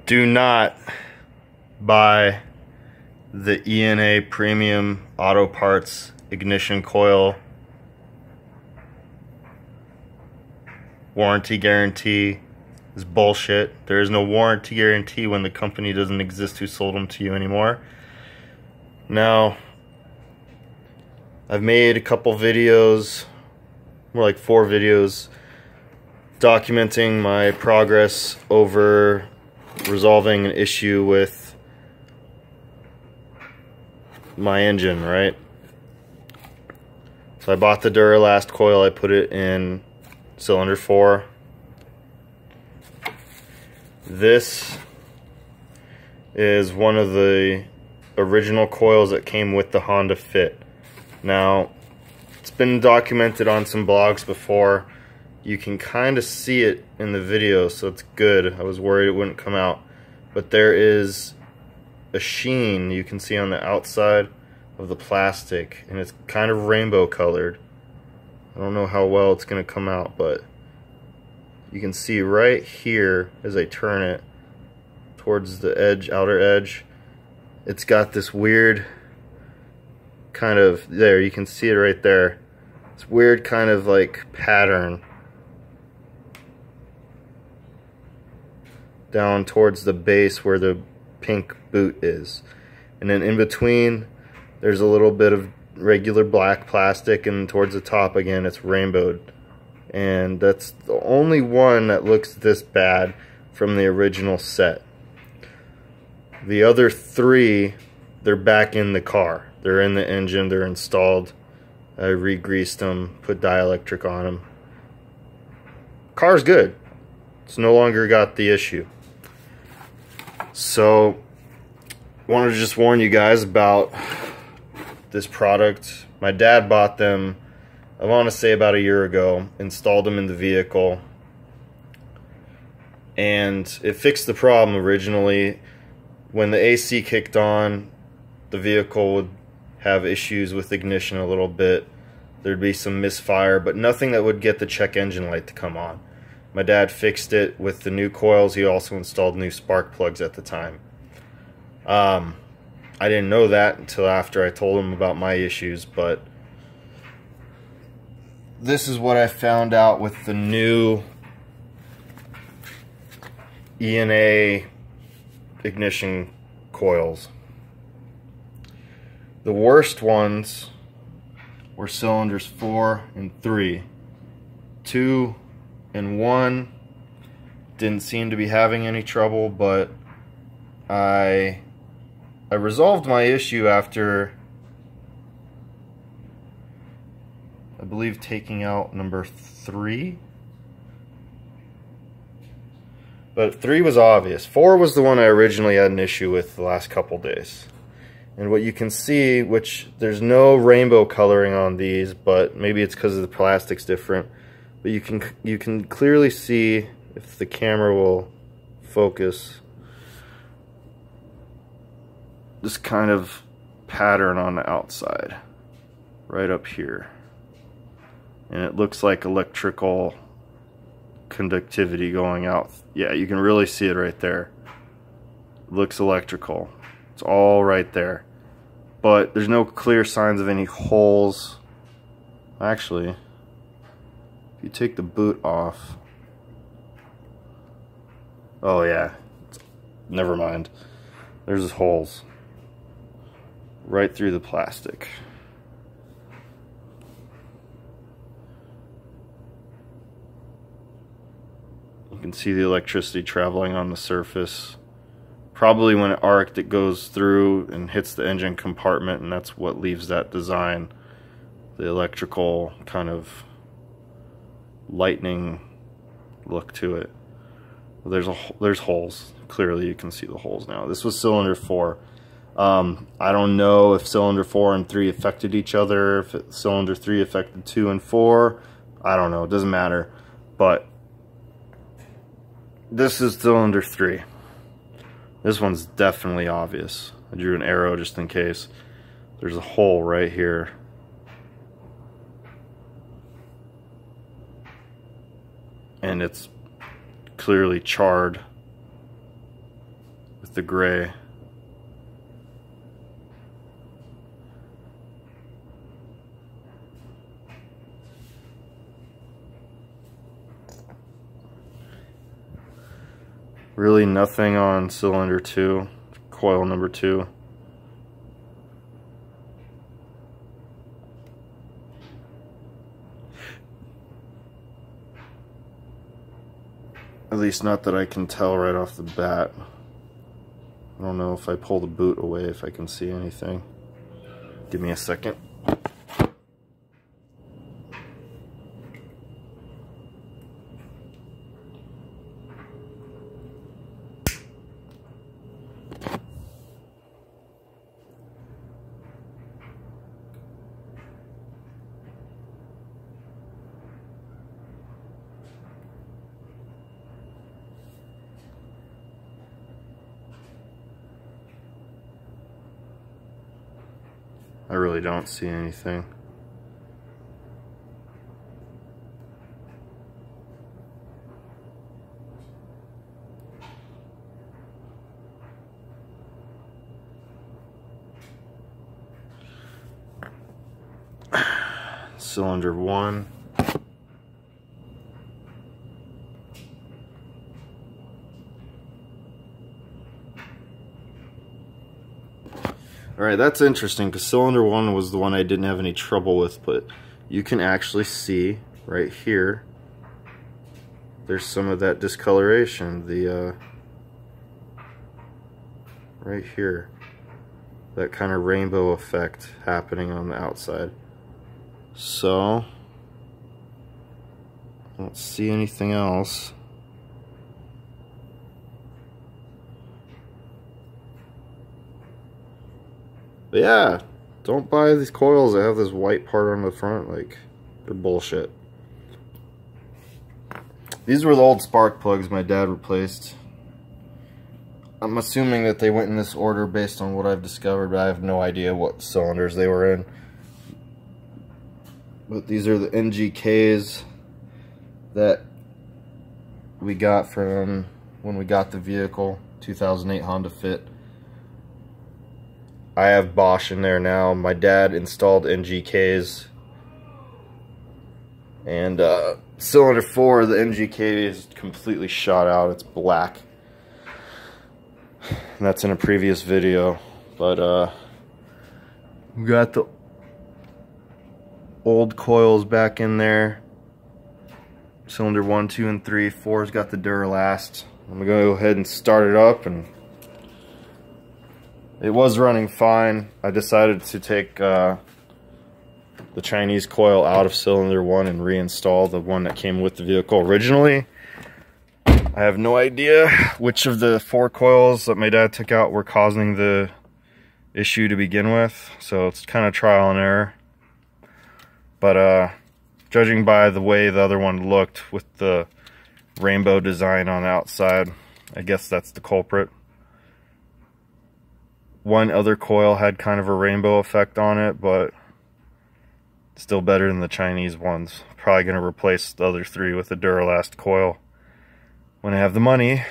Do not buy the ENA Premium Auto Parts ignition coil warranty guarantee. Is bullshit. There is no warranty guarantee when the company doesn't exist who sold them to you anymore. Now, I've made a couple videos, more like 4 videos, documenting my progress over resolving an issue with my engine, right? So I bought the Duralast coil, I put it in cylinder 4. This is one of the original coils that came with the Honda Fit. Now, it's been documented on some blogs before. You can kind of see it in the video, so it's good. I was worried it wouldn't come out. But there is a sheen you can see on the outside of the plastic, and it's kind of rainbow colored. I don't know how well it's going to come out, but you can see right here as I turn it towards the edge, outer edge, it's got this weird kind of, there, you can see it right there. It's weird kind of like pattern down towards the base where the pink boot is. And then in between, there's a little bit of regular black plastic, and towards the top again, it's rainbowed. And that's the only one that looks this bad from the original set. The other 3, they're back in the car. They're in the engine, they're installed. I re-greased them, put dielectric on them. Car's good. It's no longer got the issue. So, wanted to just warn you guys about this product. My dad bought them, I want to say about a year ago, installed them in the vehicle, and it fixed the problem originally. When the AC kicked on, the vehicle would have issues with ignition a little bit. There'd be some misfire, but nothing that would get the check engine light to come on. My dad fixed it with the new coils. He also installed new spark plugs at the time. I didn't know that until after I told him about my issues, but this is what I found out with the new ENA ignition coils. The worst ones were cylinders 4 and 3. 2 and 1 didn't seem to be having any trouble, but I resolved my issue after, I believe, taking out number 3. But 3 was obvious. 4 was the one I originally had an issue with the last couple days. And what you can see, which there's no rainbow coloring on these, but maybe it's because the plastic's different, but you can clearly see, if the camera will focus, this kind of pattern on the outside, right up here. And it looks like electrical conductivity going out. Yeah, you can really see it right there. It looks electrical. It's all right there. But there's no clear signs of any holes. Actually, if you take the boot off, oh yeah, never mind. There's holes right through the plastic. You can see the electricity traveling on the surface. Probably when it arced, it goes through and hits the engine compartment, and that's what leaves that design. The electrical kind of lightning look to it. There's holes. Clearly you can see the holes now. This was cylinder 4. I don't know if cylinder 4 and 3 affected each other, if cylinder 3 affected 2 and 4. I don't know, it doesn't matter. But this is cylinder 3. This one's definitely obvious. I drew an arrow just in case. There's a hole right here. And it's clearly charred. with the gray. Really nothing on cylinder 2, coil number 2. At least not that I can tell right off the bat. I don't know if I pull the boot away if I can see anything. Give me a second. I really don't see anything. Cylinder 1. Alright, that's interesting because cylinder 1 was the one I didn't have any trouble with, but you can actually see right here there's some of that discoloration, right here, that kind of rainbow effect happening on the outside. So I don't see anything else. But yeah, don't buy these coils that have this white part on the front. Like, they're bullshit. These were the old spark plugs my dad replaced. I'm assuming that they went in this order based on what I've discovered, but I have no idea what cylinders they were in. But these are the NGKs that we got from when we got the vehicle, 2008 Honda Fit. I have Bosch in there now. My dad installed NGKs. And cylinder 4, the NGK is completely shot out. It's black. And that's in a previous video. But we got the old coils back in there. Cylinder 1, 2, and 3. 4's got the Duralast. I'm gonna go ahead and start it up, and it was running fine. I decided to take the Chinese coil out of cylinder 1 and reinstall the one that came with the vehicle originally. I have no idea which of the 4 coils that my dad took out were causing the issue to begin with, so it's kind of trial and error. But judging by the way the other one looked with the rainbow design on the outside, I guess that's the culprit. One other coil had kind of a rainbow effect on it, but still better than the Chinese ones. Probably going to replace the other 3 with a Duralast coil when I have the money.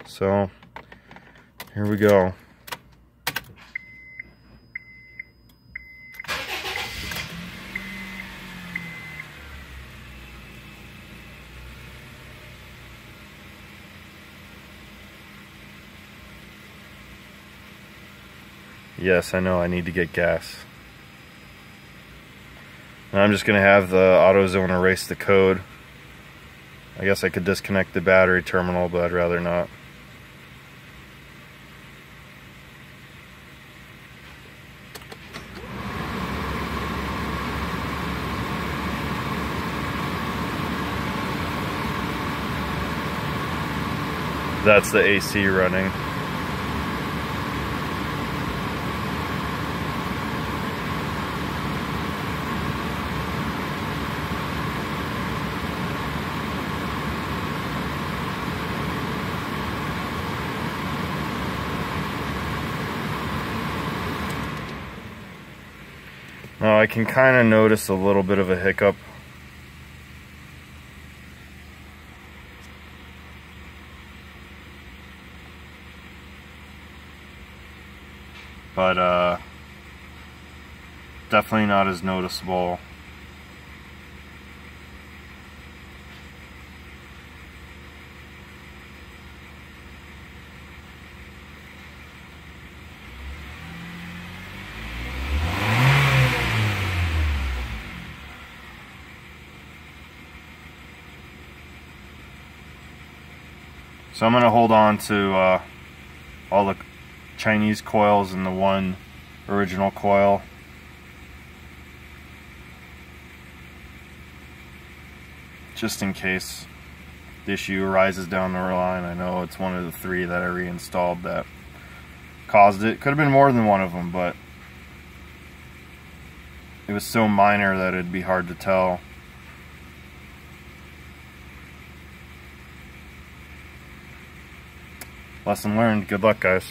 So here we go. Yes, I know I need to get gas. And I'm just going to have the AutoZone erase the code. I guess I could disconnect the battery terminal, but I'd rather not. That's the AC running. Now I can kind of notice a little bit of a hiccup. but definitely not as noticeable. So I'm going to hold on to all the Chinese coils and the one original coil. Just in case the issue arises down the line. I know it's one of the 3 that I reinstalled that caused it. Could have been more than one of them, but it was so minor that it'd be hard to tell. Lesson learned. Good luck, guys.